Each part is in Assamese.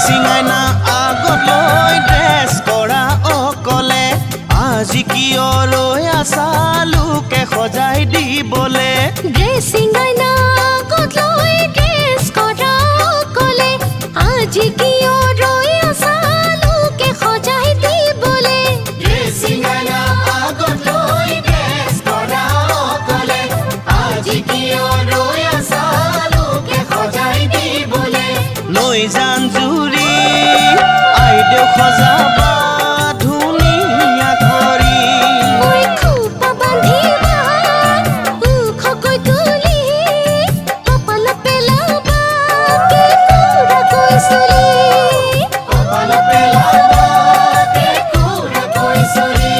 সিঙাইনা আগলৈ ড্ৰেছ কৰা অকলে আজি কিয় ৰৈ আছা লোকে সজাই দিবলে সিঙাইনা আগলৈ ড্ৰেছ কৰা অকলে আজি কিয় ৰৈ আছা লোকে সজাই দিবলে সিঙাইনা আগলৈ ড্ৰেছ কৰা অকলে আজি কিয় ৰৈ আছা লোকে সজাই দিবলে লৈ যান জুৰি আইদেউ সজাবা ধুনীয়া কৰি মই খোপা বান্ধিবা ওখকৈ তুলি কপালত পেলাবা কেঁকুৰাকৈ চুলি কপালত পেলাবা কেঁকুৰাকৈ চুলি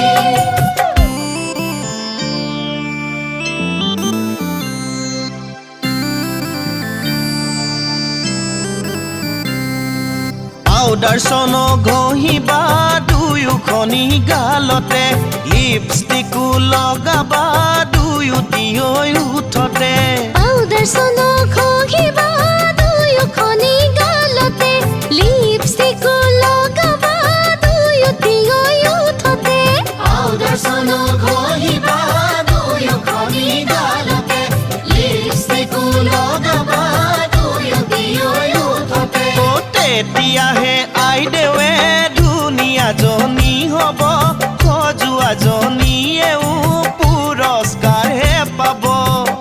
পাউডাৰ চন ঘঁহিবা দুয়োখনি গালতে লিপষ্টিকো লগাবা দুয়োটি হৈ উঠতে পাউডাৰ চন ঘঁহিবা দুয়োখনি গালতে লিপষ্টিকো লগাবা দুয়োটি হৈ উঠতে পাউডাৰ চন ঘঁহিবা দুয়োখনি গালতে লিপষ্টিকো লগাবা দুয়োটি হৈ উঠতে তেতিয়াহে আইদেৱে ধুনীয়াজনী হ'ব সজোৱাজনীয়েও পুৰস্কাৰহে পাব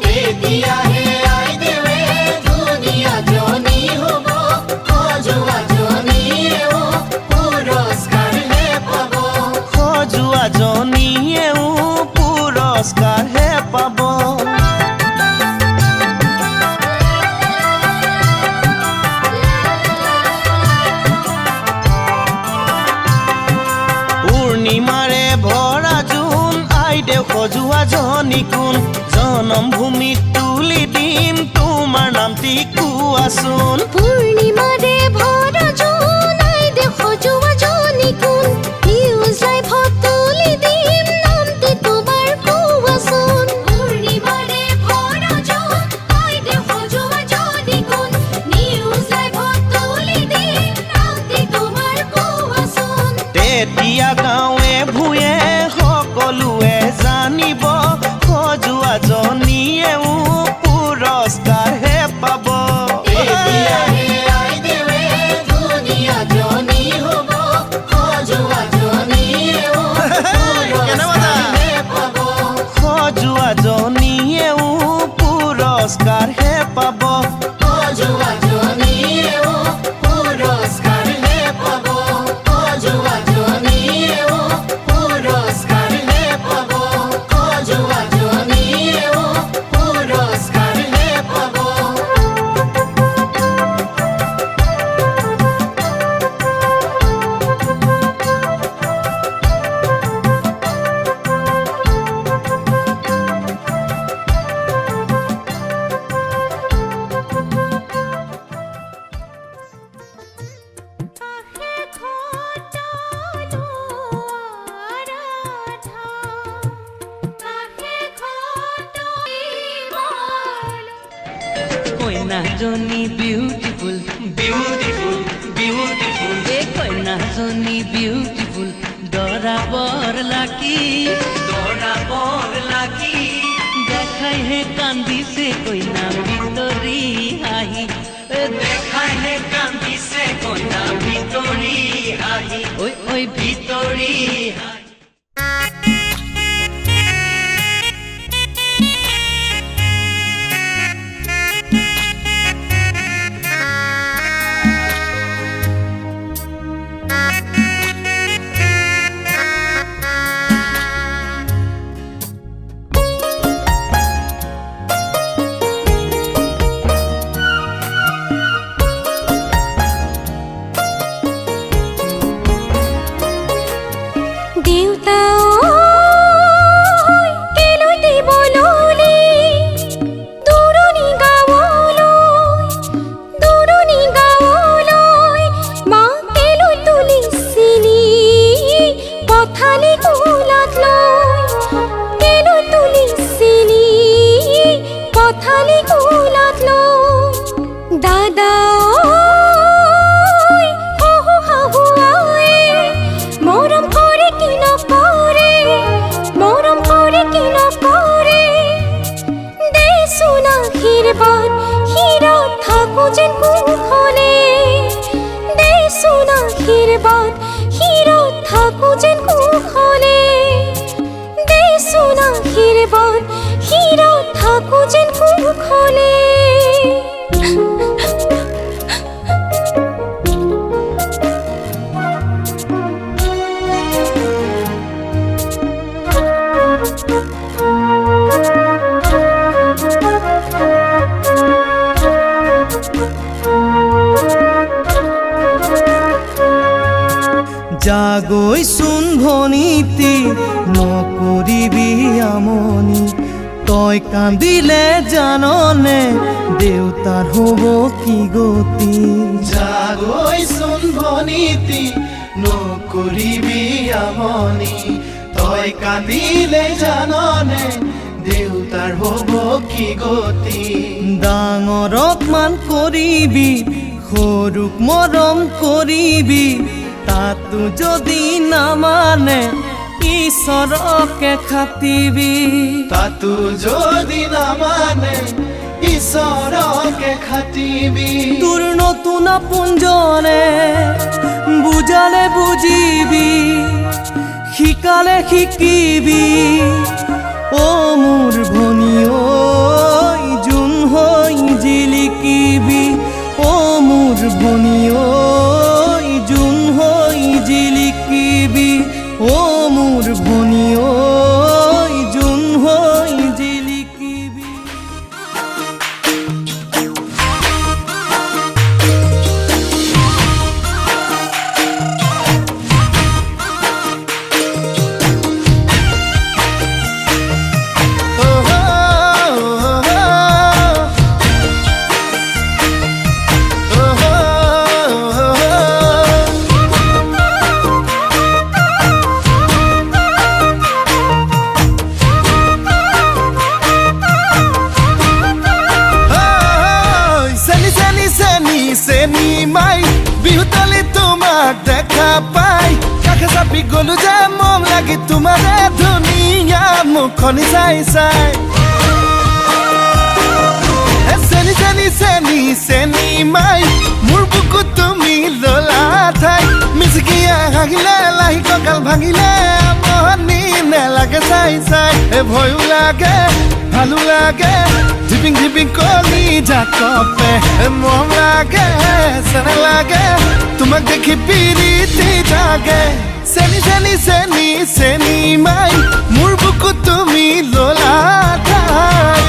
তেতিয়াহে আইদেৱে ধুনীয়াজনী হ'ব সজোৱাজনীয়েও পুৰস্কাৰহে পাব সজোৱাজনীয়েও পুৰস্কাৰহে পাব পূৰ্ণিমাৰে ভৰা জোন আইদেউ সজোৱাজনী কোন জনমভূমিত তুলি দিম তোমাৰ নামটি কোৱাচোন পূৰ্ণিমাৰে ভৰা জোন আইদেউ সজোৱাজনী কোন নিউজ লাইভত তুলি দিম নামটি তোমাৰ কোৱাচোন পূৰ্ণিমাৰে ভৰা জোন আইদেউ সজোৱাজনী কোন নিউজ লাইভত তুলি দিম নামটি তোমাৰ কোৱাচোন তেতিয়া গাঁৱে ভূঞে সকলোৱে জানিব সজোৱাজনীয়েও পুৰস্কাৰহে পাব তেতিয়াহে আইদেৱে ধুনীয়াজনী কইনাজনী বিউটিফুল বিউটিফুল বিউটিফুল এ কইনাজনী বিউটিফুল দৰা বৰ লাকি দেখাই হে কান্দিছে কইনা ভিতৰি হাঁহি দেখাই হে কান্দিছে কইনা ভিতৰি হাঁহি ঐ ঐ ভিতৰি জাগৈ চোন ভনীতি নকৰিবি আমনি তই কান্দিলে জাননে দেউতাৰ হ'ব কি গতি জাগৈ চোন ভনীতি নকৰিবি আমনি তই কান্দিলে জাননে দেউতাৰ হ'ব কি গতি ডাঙৰক মান কৰিবি সৰুক মৰম কৰিবি তাতো যদি নামানে ঈশ্বৰকে খাটিবি তাতো যদি নামানে ঈশ্বৰকে খাটিবি তোৰ নতুন আপোনজনে বুজালে বুজিবি শিকালে শিকিবি অ মোৰ ভনী ঐ জোন হৈ জিলিকিবি অ মোৰ ভনী ঐ জোন হৈ জিলিকিবি অ মোৰ ভনী ঐ জোন হৈ জিলিকিবি গলো যে মম লাগি তোমাৰে ধুনীয়া মুখনি চাই চাই চেনি চেনি চেনি চেনি মাই মোৰ বুকুত তুমি ললা ঠাই মিচিকিয়া হাগিলে লাহি কঁকাল ভাঙিলে মনি নেলাগে চাই চাই ভয়ো লাগে ভালো লাগে ধিপিং ধিপিং কলি জাকপে মৰম লাগে চেনে লাগে তোমাক দেখি পিৰিতি জাগে চেনি চেনি চেনি চেনি মাই মোৰ বুকুত তুমি ললা ঠাই